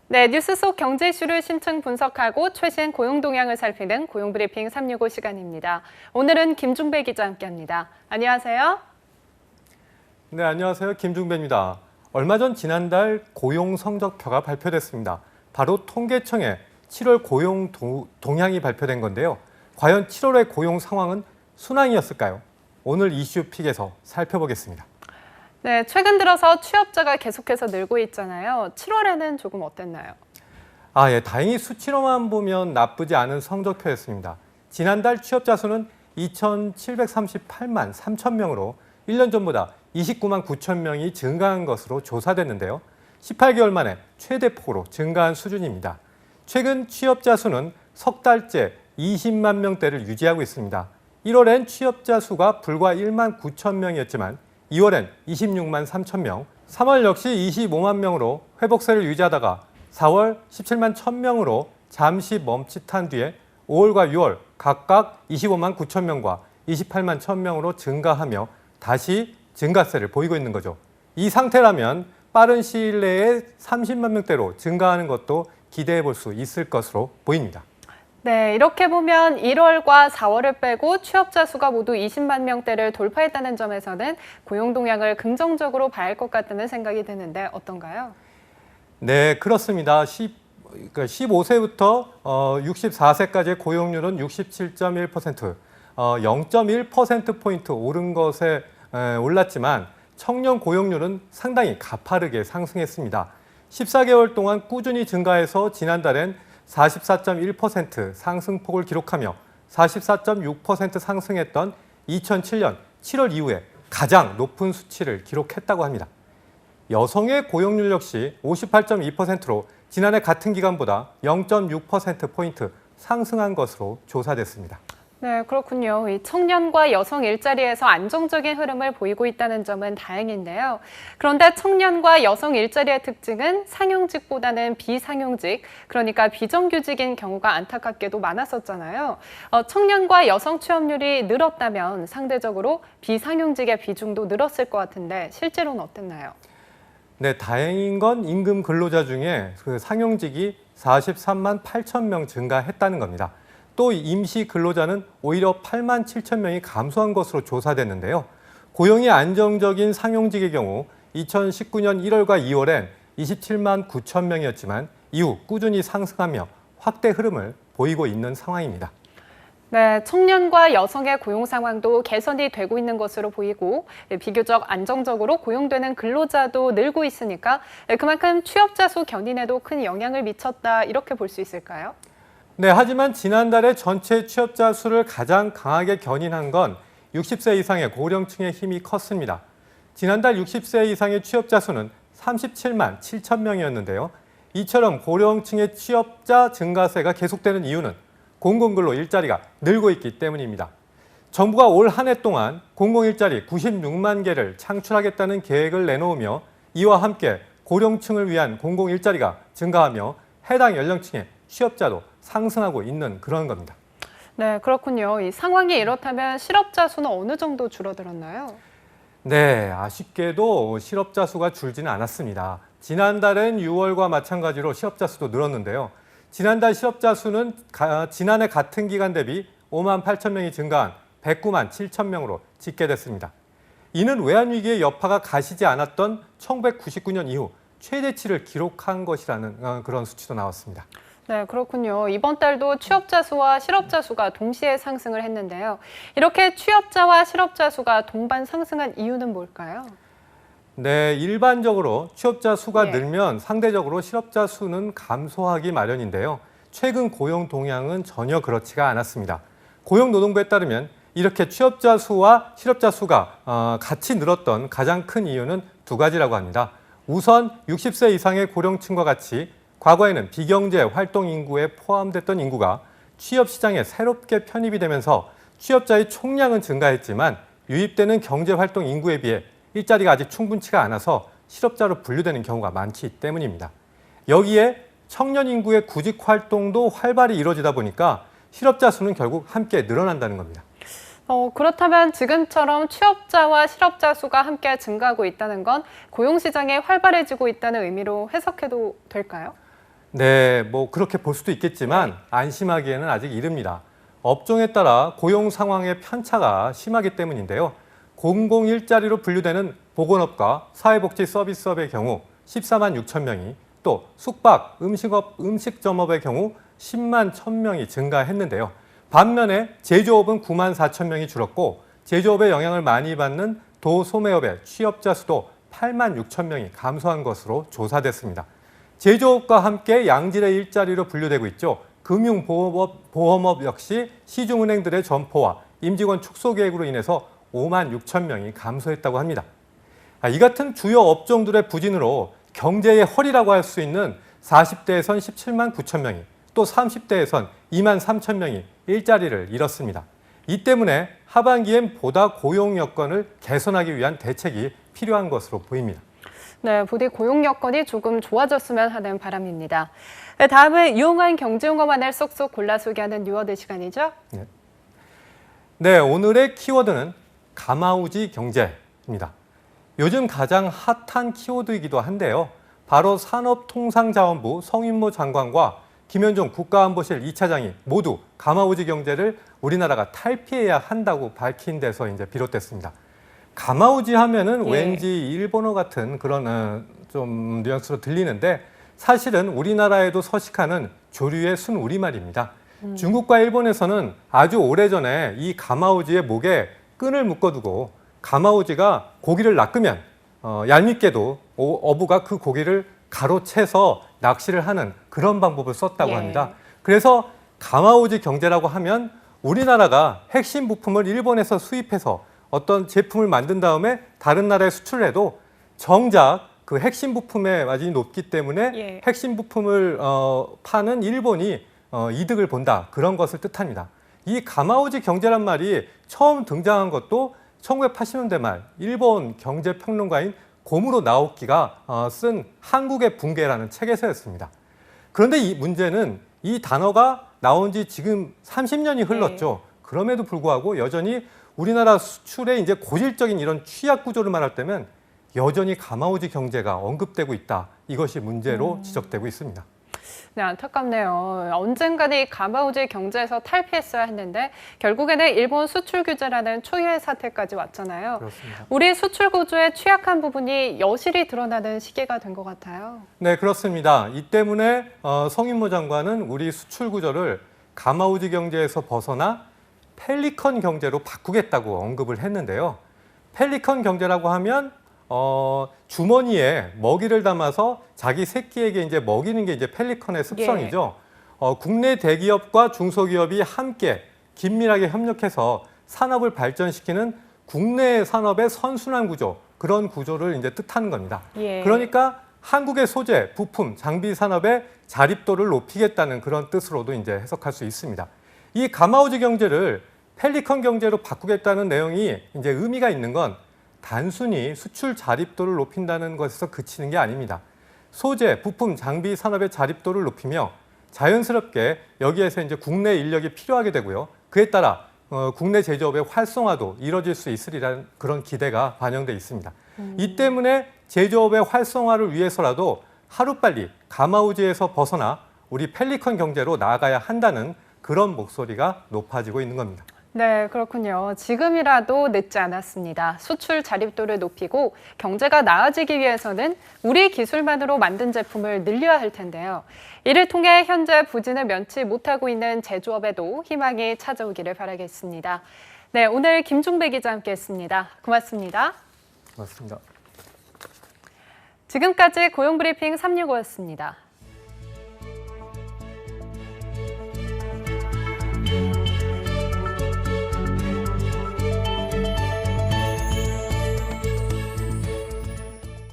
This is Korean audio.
네, 뉴스 속 경제 이슈를 심층 분석하고 최신 고용 동향을 살피는 고용브리핑 365 시간입니다. 오늘은 김중배 기자와 함께합니다. 안녕하세요. 네, 안녕하세요. 김중배입니다. 얼마 전 지난달 고용 성적표가 발표됐습니다. 바로 통계청의 7월 고용 동향이 발표된 건데요. 과연 7월의 고용 상황은 순항이었을까요? 오늘 이슈 픽에서 살펴보겠습니다. 네, 최근 들어서 취업자가 계속해서 늘고 있잖아요. 7월에는 조금 어땠나요? 예, 다행히 수치로만 보면 나쁘지 않은 성적표였습니다. 지난달 취업자 수는 2,738만 3천 명으로 1년 전보다 29만 9천 명이 증가한 것으로 조사됐는데요. 18개월 만에 최대폭으로 증가한 수준입니다. 최근 취업자 수는 석 달째 20만 명대를 유지하고 있습니다. 1월엔 취업자 수가 불과 1만 9천 명이었지만 2월엔 26만 3천 명, 3월 역시 25만 명으로 회복세를 유지하다가 4월 17만 1천 명으로 잠시 멈칫한 뒤에 5월과 6월 각각 25만 9천 명과 28만 1천 명으로 증가하며 다시 증가세를 보이고 있는 거죠. 이 상태라면 빠른 시일 내에 30만 명대로 증가하는 것도 기대해 볼 수 있을 것으로 보입니다. 네, 이렇게 보면 1월과 4월을 빼고 취업자 수가 모두 20만 명대를 돌파했다는 점에서는 고용 동향을 긍정적으로 봐야 할 것 같다는 생각이 드는데 어떤가요? 네, 그렇습니다. 15세부터 64세까지의 고용률은 67.1%, 0.1%포인트 오른 것에 올랐지만 청년 고용률은 상당히 가파르게 상승했습니다. 14개월 동안 꾸준히 증가해서 지난달엔 44.1% 상승폭을 기록하며 44.6% 상승했던 2007년 7월 이후에 가장 높은 수치를 기록했다고 합니다. 여성의 고용률 역시 58.2%로 지난해 같은 기간보다 0.6%포인트 상승한 것으로 조사됐습니다. 네, 그렇군요. 이 청년과 여성 일자리에서 안정적인 흐름을 보이고 있다는 점은 다행인데요. 그런데 청년과 여성 일자리의 특징은 상용직보다는 비상용직, 그러니까 비정규직인 경우가 안타깝게도 많았었잖아요. 청년과 여성 취업률이 늘었다면 상대적으로 비상용직의 비중도 늘었을 것 같은데 실제로는 어땠나요? 네, 다행인 건 임금 근로자 중에 그 상용직이 43만 8천 명 증가했다는 겁니다. 또 임시 근로자는 오히려 8만 7천 명이 감소한 것으로 조사됐는데요. 고용이 안정적인 상용직의 경우 2019년 1월과 2월엔 27만 9천 명이었지만 이후 꾸준히 상승하며 확대 흐름을 보이고 있는 상황입니다. 네, 청년과 여성의 고용 상황도 개선이 되고 있는 것으로 보이고 비교적 안정적으로 고용되는 근로자도 늘고 있으니까 그만큼 취업자 수 견인에도 큰 영향을 미쳤다 이렇게 볼 수 있을까요? 네, 하지만 지난달에 전체 취업자 수를 가장 강하게 견인한 건 60세 이상의 고령층의 힘이 컸습니다. 지난달 60세 이상의 취업자 수는 37만 7천 명이었는데요. 이처럼 고령층의 취업자 증가세가 계속되는 이유는 공공근로 일자리가 늘고 있기 때문입니다. 정부가 올 한 해 동안 공공일자리 96만 개를 창출하겠다는 계획을 내놓으며 이와 함께 고령층을 위한 공공일자리가 증가하며 해당 연령층의 취업자도 상승하고 있는 그런 겁니다. 네, 그렇군요. 이 상황이 이렇다면 실업자 수는 어느 정도 줄어들었나요? 네, 아쉽게도 실업자 수가 줄지는 않았습니다. 지난달엔 6월과 마찬가지로 실업자 수도 늘었는데요. 지난달 실업자 수는 지난해 같은 기간 대비 5만 8천 명이 증가한 109만 7천 명으로 집계됐습니다. 이는 외환위기의 여파가 가시지 않았던 1999년 이후 최대치를 기록한 것이라는 그런 수치도 나왔습니다. 네, 그렇군요. 이번 달도 취업자 수와 실업자 수가 동시에 상승을 했는데요. 이렇게 취업자와 실업자 수가 동반 상승한 이유는 뭘까요? 네, 일반적으로 취업자 수가 예. 늘면 상대적으로 실업자 수는 감소하기 마련인데요. 최근 고용 동향은 전혀 그렇지가 않았습니다. 고용노동부에 따르면 이렇게 취업자 수와 실업자 수가 같이 늘었던 가장 큰 이유는 두 가지라고 합니다. 우선 60세 이상의 고령층과 같이 과거에는 비경제 활동 인구에 포함됐던 인구가 취업 시장에 새롭게 편입이 되면서 취업자의 총량은 증가했지만 유입되는 경제 활동 인구에 비해 일자리가 아직 충분치가 않아서 실업자로 분류되는 경우가 많기 때문입니다. 여기에 청년 인구의 구직 활동도 활발히 이루어지다 보니까 실업자 수는 결국 함께 늘어난다는 겁니다. 그렇다면 지금처럼 취업자와 실업자 수가 함께 증가하고 있다는 건 고용시장이 활발해지고 있다는 의미로 해석해도 될까요? 네, 뭐 그렇게 볼 수도 있겠지만 안심하기에는 아직 이릅니다. 업종에 따라 고용 상황의 편차가 심하기 때문인데요. 공공일자리로 분류되는 보건업과 사회복지 서비스업의 경우 14만 6천 명이, 또 숙박, 음식업, 음식점업의 경우 10만 1천 명이 증가했는데요. 반면에 제조업은 9만 4천 명이 줄었고, 제조업에 영향을 많이 받는 도소매업의 취업자 수도 8만 6천 명이 감소한 것으로 조사됐습니다. 제조업과 함께 양질의 일자리로 분류되고 있죠. 금융보험업 역시 시중은행들의 점포와 임직원 축소 계획으로 인해서 5만 6천 명이 감소했다고 합니다. 이 같은 주요 업종들의 부진으로 경제의 허리라고 할 수 있는 40대에선 17만 9천 명이, 또 30대에선 2만 3천 명이 일자리를 잃었습니다. 이 때문에 하반기엔 보다 고용 여건을 개선하기 위한 대책이 필요한 것으로 보입니다. 네, 부디 고용 여건이 조금 좋아졌으면 하는 바람입니다. 네, 다음은 유용한 경제용어만을 쏙쏙 골라 소개하는 뉴워드 시간이죠. 네, 오늘의 키워드는 가마우지 경제입니다. 요즘 가장 핫한 키워드이기도 한데요. 바로 산업통상자원부 성윤모 장관과 김현종 국가안보실 2차장이 모두 가마우지 경제를 우리나라가 탈피해야 한다고 밝힌 데서 이제 비롯됐습니다. 가마우지 하면은 왠지 일본어 같은 그런 좀 뉘앙스로 들리는데, 사실은 우리나라에도 서식하는 조류의 순우리말입니다. 중국과 일본에서는 아주 오래전에 이 가마우지의 목에 끈을 묶어두고 가마우지가 고기를 낚으면 얄밉게도 어부가 그 고기를 가로채서 낚시를 하는 그런 방법을 썼다고 합니다. 그래서 가마우지 경제라고 하면 우리나라가 핵심 부품을 일본에서 수입해서 어떤 제품을 만든 다음에 다른 나라에 수출을 해도 정작 그 핵심 부품의 마진이 높기 때문에 핵심 부품을 파는 일본이 이득을 본다, 그런 것을 뜻합니다. 이 가마우지 경제란 말이 처음 등장한 것도 1980년대 말 일본 경제평론가인 고무로 나오키가 쓴 한국의 붕괴라는 책에서였습니다. 그런데 이 문제는 이 단어가 나온 지 지금 30년이 흘렀죠. 그럼에도 불구하고 여전히 우리나라 수출의 이제 고질적인 이런 취약 구조를 말할 때면 여전히 가마우지 경제가 언급되고 있다. 이것이 문제로 지적되고 있습니다. 네, 안타깝네요. 언젠가는 이 가마우지 경제에서 탈피했어야 했는데 결국에는 일본 수출 규제라는 초유의 사태까지 왔잖아요. 그렇습니다. 우리 수출 구조의 취약한 부분이 여실히 드러나는 시기가 된 것 같아요. 네, 그렇습니다. 이 때문에 성윤모 장관은 우리 수출 구조를 가마우지 경제에서 벗어나 펠리컨 경제로 바꾸겠다고 언급을 했는데요. 펠리컨 경제라고 하면 주머니에 먹이를 담아서 자기 새끼에게 이제 먹이는 게 이제 펠리컨의 습성이죠. 국내 대기업과 중소기업이 함께 긴밀하게 협력해서 산업을 발전시키는 국내 산업의 선순환 구조, 그런 구조를 이제 뜻하는 겁니다. 그러니까 한국의 소재, 부품, 장비 산업의 자립도를 높이겠다는 그런 뜻으로도 이제 해석할 수 있습니다. 이 가마우지 경제를 펠리컨 경제로 바꾸겠다는 내용이 이제 의미가 있는 건 단순히 수출 자립도를 높인다는 것에서 그치는 게 아닙니다. 소재, 부품, 장비 산업의 자립도를 높이며 자연스럽게 여기에서 이제 국내 인력이 필요하게 되고요. 그에 따라 국내 제조업의 활성화도 이뤄질 수 있으리라는 그런 기대가 반영돼 있습니다. 이 때문에 제조업의 활성화를 위해서라도 하루빨리 가마우지에서 벗어나 우리 펠리컨 경제로 나아가야 한다는 그런 목소리가 높아지고 있는 겁니다. 네, 그렇군요. 지금이라도 늦지 않았습니다. 수출 자립도를 높이고 경제가 나아지기 위해서는 우리 기술만으로 만든 제품을 늘려야 할 텐데요. 이를 통해 현재 부진을 면치 못하고 있는 제조업에도 희망이 찾아오기를 바라겠습니다. 네, 오늘 김종배 기자 함께했습니다. 고맙습니다. 고맙습니다. 지금까지 고용브리핑 365였습니다.